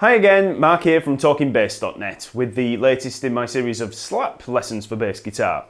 Hi again, Mark here from talkingbass.net with the latest in my series of slap lessons for bass guitar.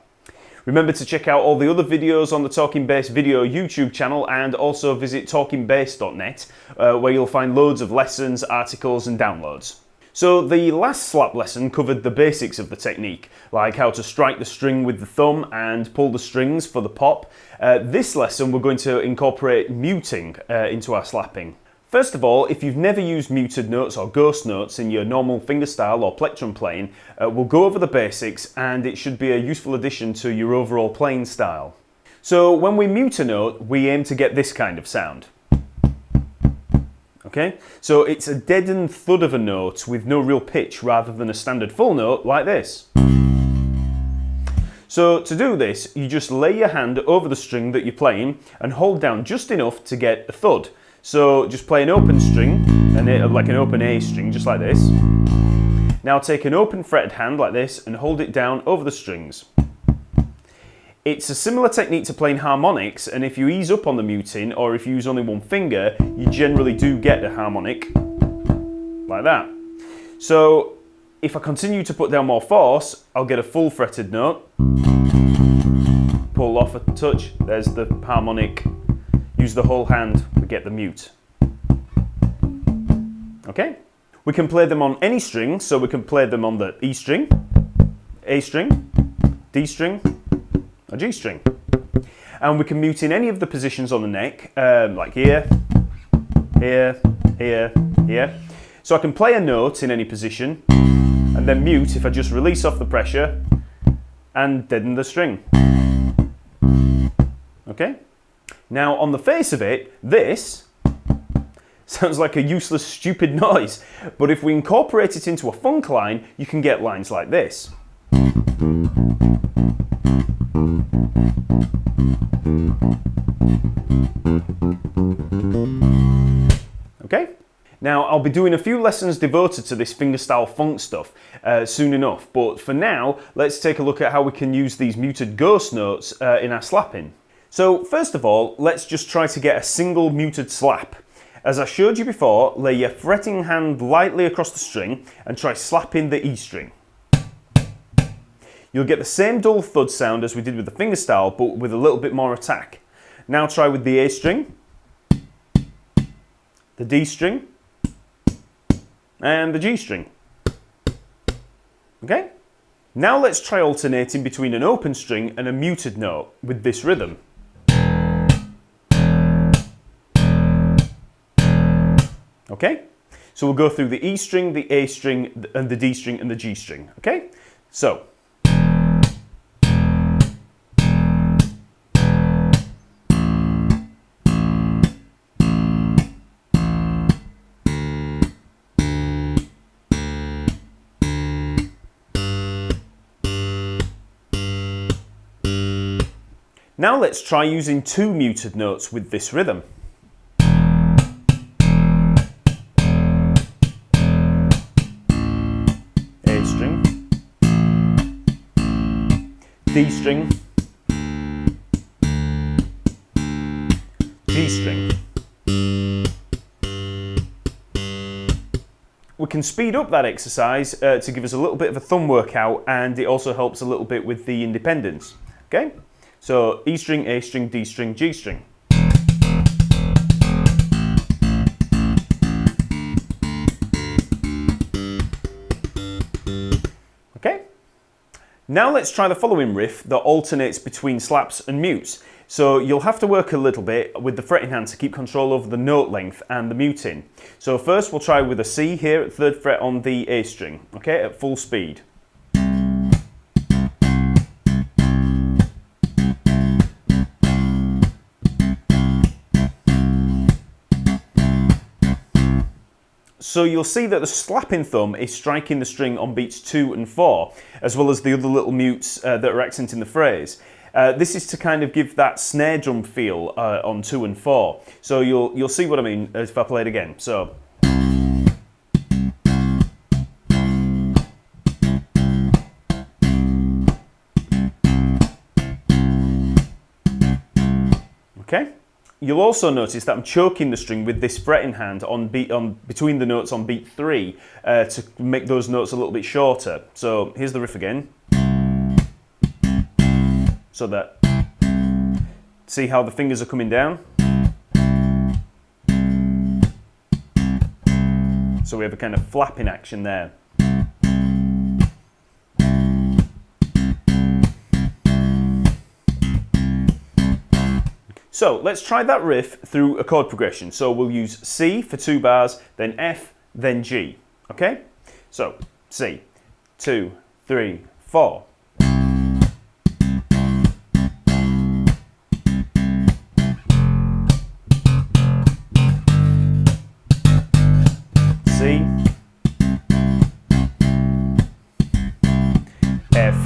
Remember to check out all the other videos on the Talking Bass video YouTube channel and also visit talkingbass.net where you'll find loads of lessons, articles and downloads. So the last slap lesson covered the basics of the technique, like how to strike the string with the thumb and pull the strings for the pop. This lesson we're going to incorporate muting into our slapping. First of all, if you've never used muted notes or ghost notes in your normal fingerstyle or plectrum playing, we'll go over the basics and it should be a useful addition to your overall playing style. So when we mute a note, we aim to get this kind of sound. Okay, so it's a deadened thud of a note with no real pitch rather than a standard full note like this. So to do this, you just lay your hand over the string that you're playing and hold down just enough to get a thud. So just play an open string, like an open A string, just like this. Now take an open fretted hand like this and hold it down over the strings. It's a similar technique to playing harmonics, and if you ease up on the muting or if you use only one finger, you generally do get a harmonic like that. So if I continue to put down more force, I'll get a full fretted note. Pull off a touch, there's the harmonic. Use the whole hand, we get the mute. Okay? We can play them on any string, so we can play them on the E string, A string, D string, or G string. And we can mute in any of the positions on the neck, like here, here, here, here. So I can play a note in any position, and then mute if I just release off the pressure and deaden the string. Okay? Now, on the face of it, this sounds like a useless, stupid noise, but if we incorporate it into a funk line, you can get lines like this. Okay? Now, I'll be doing a few lessons devoted to this fingerstyle funk stuff soon enough, but for now, let's take a look at how we can use these muted ghost notes in our slapping. So first of all, let's just try to get a single muted slap. As I showed you before, lay your fretting hand lightly across the string and try slapping the E string. You'll get the same dull thud sound as we did with the fingerstyle, but with a little bit more attack. Now try with the A string, the D string, and the G string. Okay? Now let's try alternating between an open string and a muted note with this rhythm. Okay, so we'll go through the E string, the A string, and the D string and the G string. Okay, so. Now let's try using two muted notes with this rhythm. D string, G string. We can speed up that exercise to give us a little bit of a thumb workout, and it also helps a little bit with the independence. Okay? So E string, A string, D string, G string. Okay? Now let's try the following riff that alternates between slaps and mutes. So you'll have to work a little bit with the fretting hand to keep control over the note length and the muting. So first we'll try with a C here at 3rd fret on the A string, okay, at full speed. So you'll see that the slapping thumb is striking the string on beats 2 and 4, as well as the other little mutes that are accenting the phrase. This is to kind of give that snare drum feel on 2 and 4. So you'll see what I mean if I play it again. So. Okay. You'll also notice that I'm choking the string with this fretting hand on between the notes on beat 3 to make those notes a little bit shorter. So here's the riff again. So that, see how the fingers are coming down? So we have a kind of flapping action there. So let's try that riff through a chord progression. So we'll use C for 2 bars, then F, then G. Okay? So C, 2, 3, 4. C, F,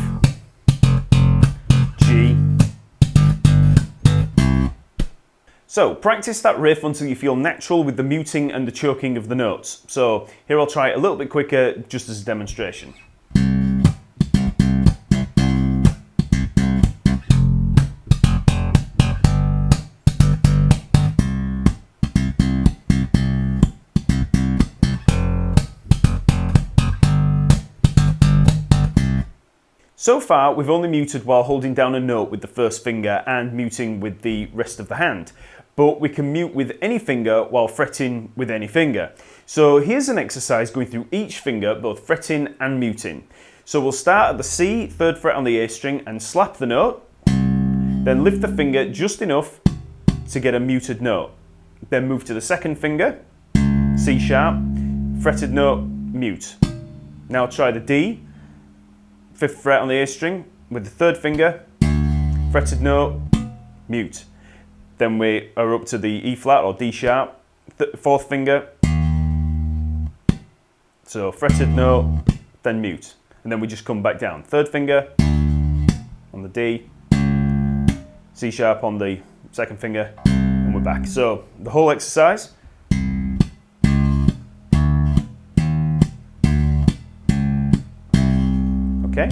G. So practice that riff until you feel natural with the muting and the choking of the notes. So here I'll try it a little bit quicker just as a demonstration. So far, we've only muted while holding down a note with the first finger and muting with the rest of the hand. But we can mute with any finger while fretting with any finger. So here's an exercise going through each finger, both fretting and muting. So we'll start at the C, 3rd fret on the A string, and slap the note. Then lift the finger just enough to get a muted note. Then move to the 2nd finger, C sharp, fretted note, mute. Now try the D, 5th fret on the A string with the 3rd finger, fretted note, mute. Then we are up to the E flat or D sharp, 4th finger, so fretted note, then mute. And then we just come back down. 3rd finger on the D, C sharp on the 2nd finger, and we're back. So the whole exercise. Okay.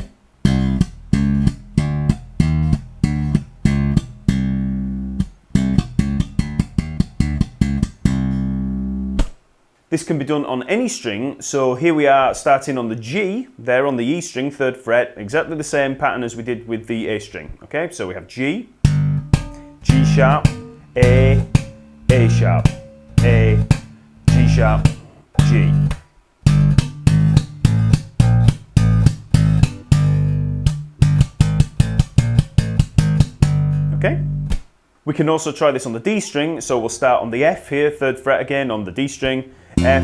This can be done on any string, so here we are starting on the G, there on the E string, 3rd fret, exactly the same pattern as we did with the A string. Okay, so we have G, G sharp, A sharp, A, G sharp, G. Okay. We can also try this on the D string, so we'll start on the F here, 3rd fret again on the D string, F,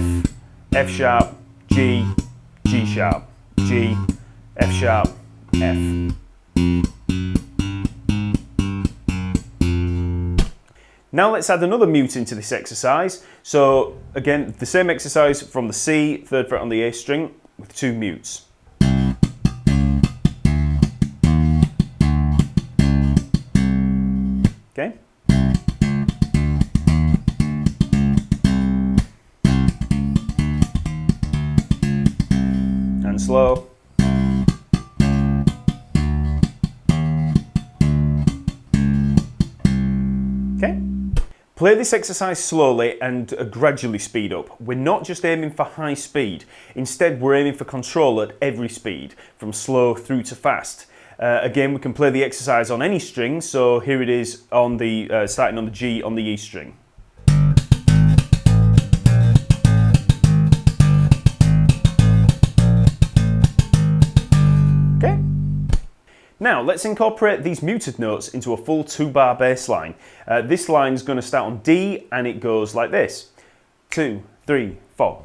F sharp, G, G sharp, G, F sharp, F. Now let's add another mute into this exercise. So again, the same exercise from the C, 3rd fret on the A string with 2 mutes. Okay. And slow. Okay. Play this exercise slowly and gradually speed up. We're not just aiming for high speed. Instead, we're aiming for control at every speed, from slow through to fast. Again, we can play the exercise on any string, so here it is on the starting on the G on the E string. Okay. Now let's incorporate these muted notes into a full 2-bar bass line. This line is going to start on D and it goes like this: 2, 3, 4.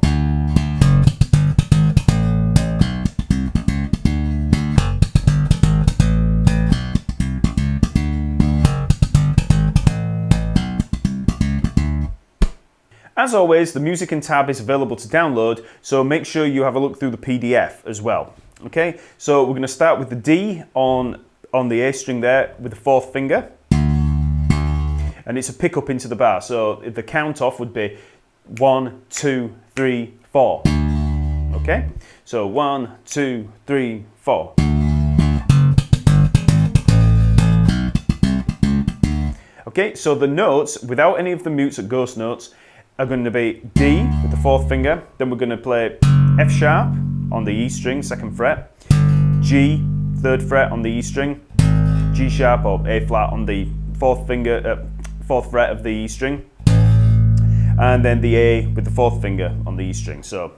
As always, the music and tab is available to download, so make sure you have a look through the PDF as well. Okay, so we're going to start with the D on the A string there with the 4th finger, and it's a pick up into the bar. So the count off would be 1, 2, 3, 4. Okay, so 1, 2, 3, 4. Okay, so the notes, without any of the mutes or ghost notes, are going to be D with the 4th finger, then we're going to play F sharp on the E string, 2nd fret, G, 3rd fret on the E string, G sharp or A flat on the 4th finger, 4th fret of the E string, and then the A with the 4th finger on the E string. So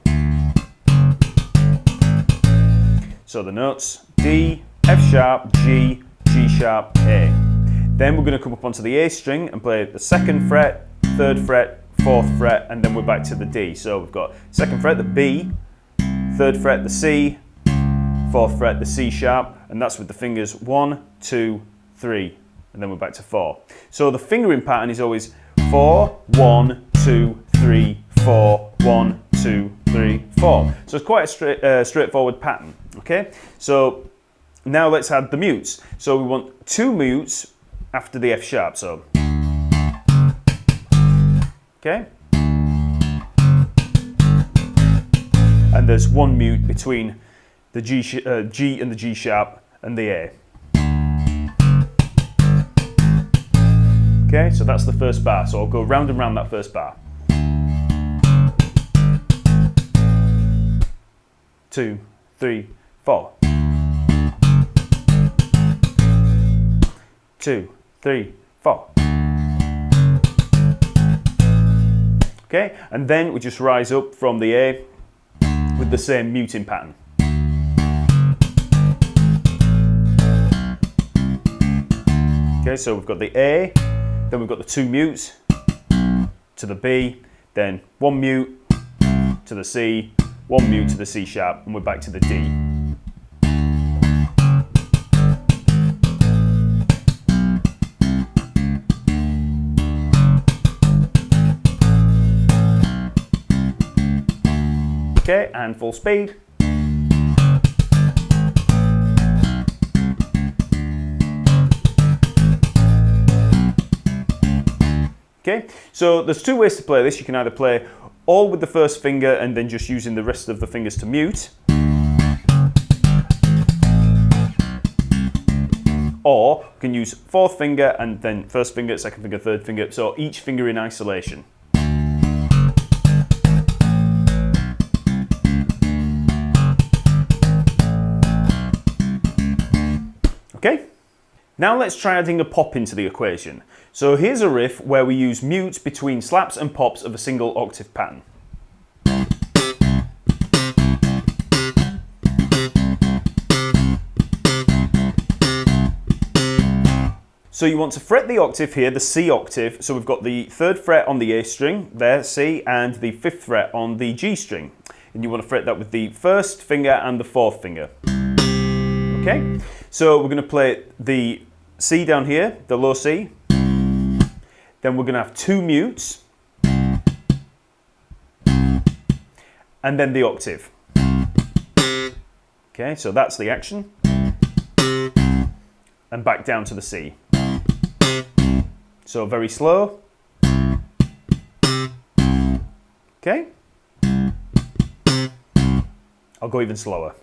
the notes D, F sharp, G, G sharp, A. Then we're going to come up onto the A string and play the 2nd fret, 3rd fret, 4th fret, and then we're back to the D. So we've got 2nd fret, the B, 3rd fret, the C, 4th fret, the C sharp, and that's with the fingers 1, 2, 3, and then we're back to 4. So the fingering pattern is always 4, 1, 2, 3, 4, 1, 2, 3, 4. So it's quite a straightforward pattern. Okay, so now let's add the mutes. So we want 2 mutes after the F sharp. So okay, and there's 1 mute between the G and the G sharp and the A. Okay, so that's the first bar. So I'll go round and round that first bar. 2, 3, 4. 2, 3, 4. Okay, and then we just rise up from the A with the same muting pattern. Okay, so we've got the A, then we've got the 2 mutes to the B, then 1 mute to the C, 1 mute to the C sharp, and we're back to the D. Okay, and full speed. Okay, so there's 2 ways to play this. You can either play all with the 1st finger and then just using the rest of the fingers to mute, or you can use 4th finger and then 1st finger, 2nd finger, 3rd finger, so each finger in isolation. Okay, now let's try adding a pop into the equation. So here's a riff where we use mutes between slaps and pops of a single octave pattern. So you want to fret the octave here, the C octave, so we've got the 3rd fret on the A string, there, C, and the 5th fret on the G string. And you want to fret that with the 1st finger and the 4th finger. Okay, so we're going to play the C down here, the low C. Then we're going to have 2 mutes. And then the octave. Okay, so that's the action. And back down to the C. So very slow. Okay. I'll go even slower.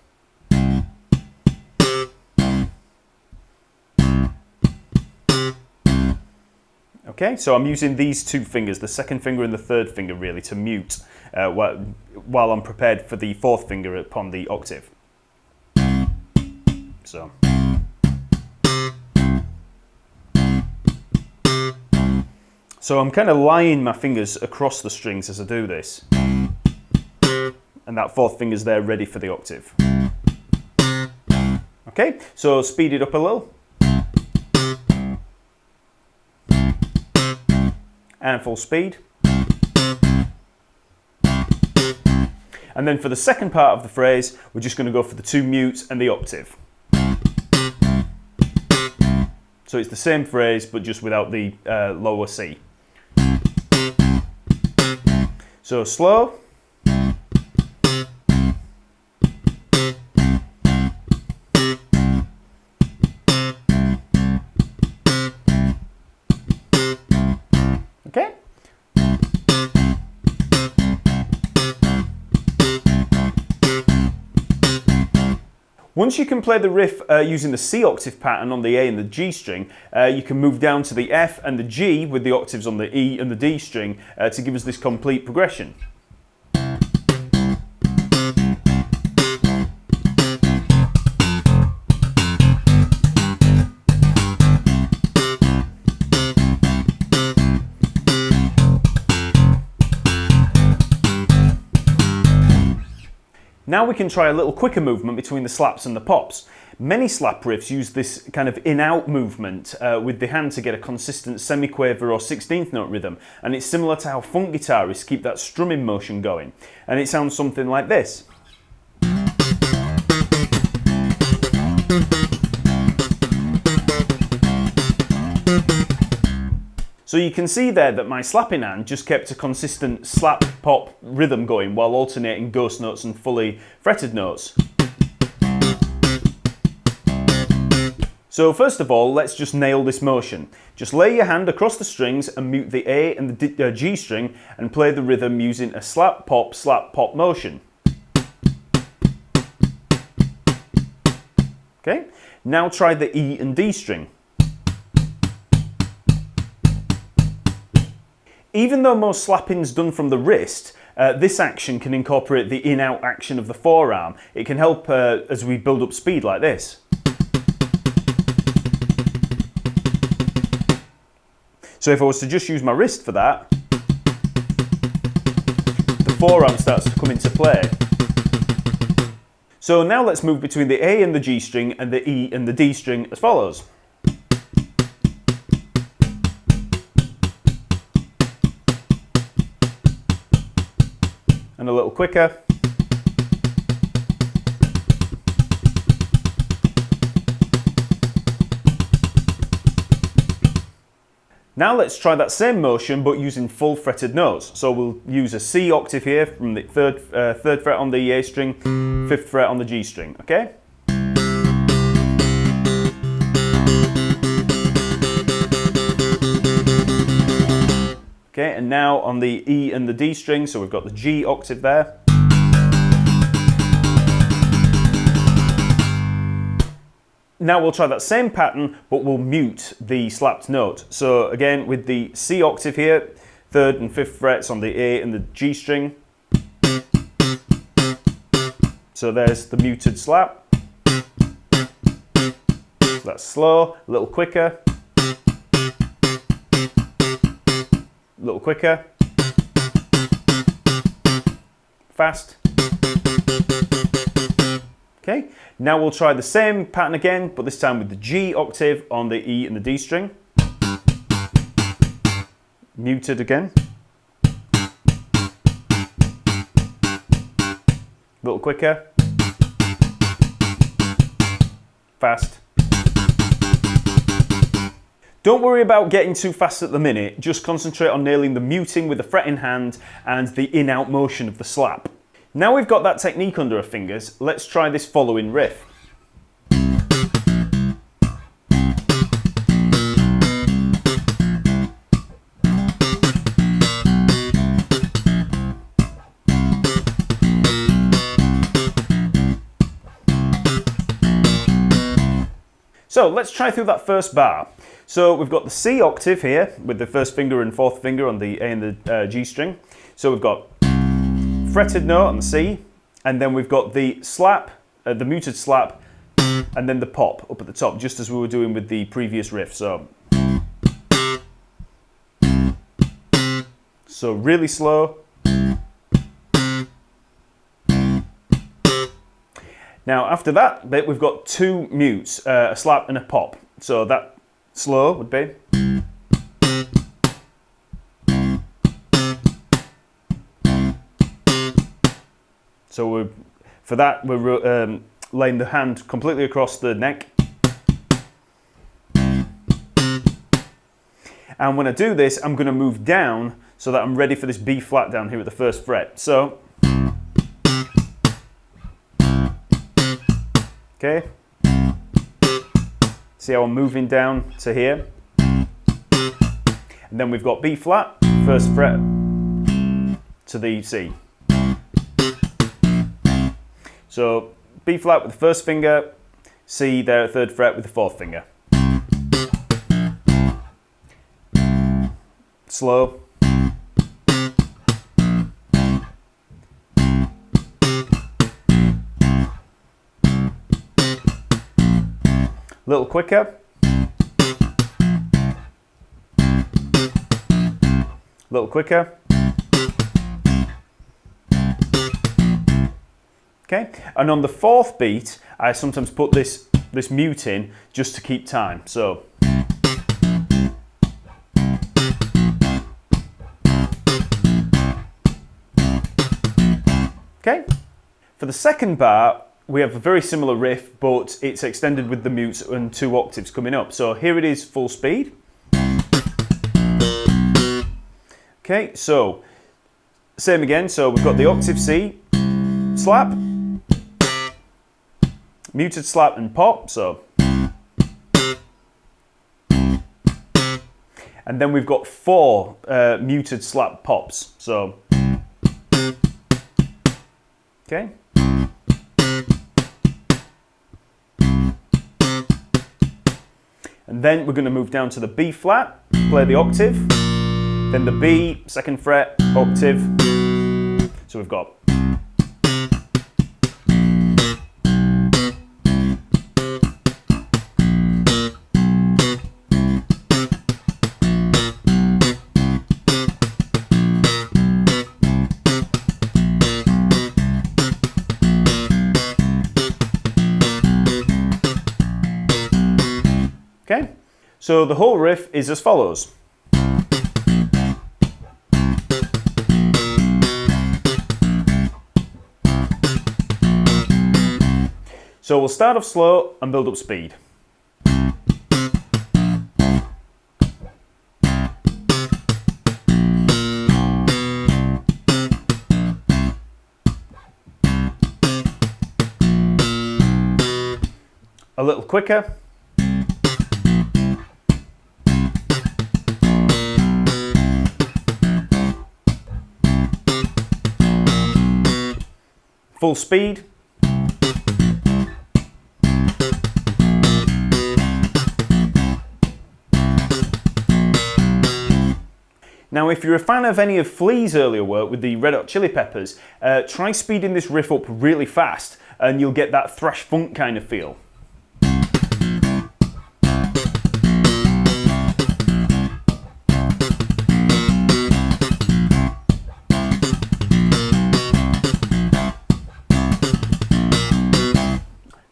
Okay, so I'm using these 2 fingers, the 2nd finger and the 3rd finger really, to mute while I'm prepared for the 4th finger upon the octave. So. So I'm kind of laying my fingers across the strings as I do this. And that 4th finger's there ready for the octave. Okay, so speed it up a little. And full speed. And then for the second part of the phrase, we're just going to go for the 2 mutes and the octave. So it's the same phrase, but just without the lower C. So slow. Okay. Once you can play the riff using the C octave pattern on the A and the G string, you can move down to the F and the G with the octaves on the E and the D string to give us this complete progression. Now we can try a little quicker movement between the slaps and the pops. Many slap riffs use this kind of in-out movement with the hand to get a consistent semiquaver or 16th note rhythm, and it's similar to how funk guitarists keep that strumming motion going, and it sounds something like this. So you can see there that my slapping hand just kept a consistent slap-pop rhythm going while alternating ghost notes and fully fretted notes. So first of all, let's just nail this motion. Just lay your hand across the strings and mute the A and the G string and play the rhythm using a slap-pop motion. Okay, now try the E and D string. Even though most slapping's done from the wrist, this action can incorporate the in-out action of the forearm. It can help as we build up speed like this. So if I was to just use my wrist for that, the forearm starts to come into play. So now let's move between the A and the G string and the E and the D string as follows. And a little quicker. Now let's try that same motion but using full fretted notes. So we'll use a C octave here from the third fret on the A string, 5th fret on the G string, okay? Okay, and now on the E and the D string, so we've got the G octave there. Now we'll try that same pattern, but we'll mute the slapped note. So again, with the C octave here, 3rd and 5th frets on the A and the G string. So there's the muted slap. So that's slow, a little quicker. A little quicker, fast. Okay, now we'll try the same pattern again, but this time with the G octave on the E and the D string. Muted again. A little quicker, fast. Don't worry about getting too fast at the minute, just concentrate on nailing the muting with the fret in hand and the in-out motion of the slap. Now we've got that technique under our fingers, let's try this following riff. So let's try through that first bar. So we've got the C octave here with the 1st finger and 4th finger on the A and the G string. So we've got fretted note on the C, and then we've got the slap, the muted slap, and then the pop up at the top, just as we were doing with the previous riff. So really slow. Now after that bit, we've got 2 mutes, a slap and a pop. So that slow would be. So for that, we're laying the hand completely across the neck. And when I do this, I'm going to move down so that I'm ready for this B flat down here at the 1st fret. So, okay. See how I'm moving down to here? And then we've got B flat, 1st fret to the C. So B flat with the first finger, C there at 3rd fret with the 4th finger. Slow. Little quicker. Little quicker. Okay, and on the 4th beat, I sometimes put this mute in just to keep time. So. Okay, for the second bar, we have a very similar riff, but it's extended with the mutes and 2 octaves coming up. So here it is full speed. Okay, so same again. So we've got the octave C, slap, muted slap and pop. So, and then we've got 4 muted slap pops. So, okay. And then we're going to move down to the B flat, play the octave, then the B, 2nd fret, octave. So we've got. Okay, so the whole riff is as follows. So we'll start off slow and build up speed. A little quicker. Full speed. Now, if you're a fan of any of Flea's earlier work with the Red Hot Chili Peppers, try speeding this riff up really fast and you'll get that thrash funk kind of feel.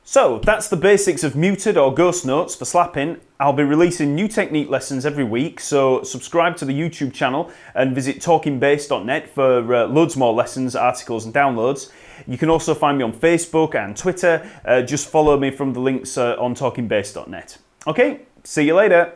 So that's the basics of muted or ghost notes for slapping. I'll be releasing new technique lessons every week, so subscribe to the YouTube channel and visit talkingbass.net for loads more lessons, articles and downloads. You can also find me on Facebook and Twitter. Just follow me from the links on talkingbass.net. Okay, see you later.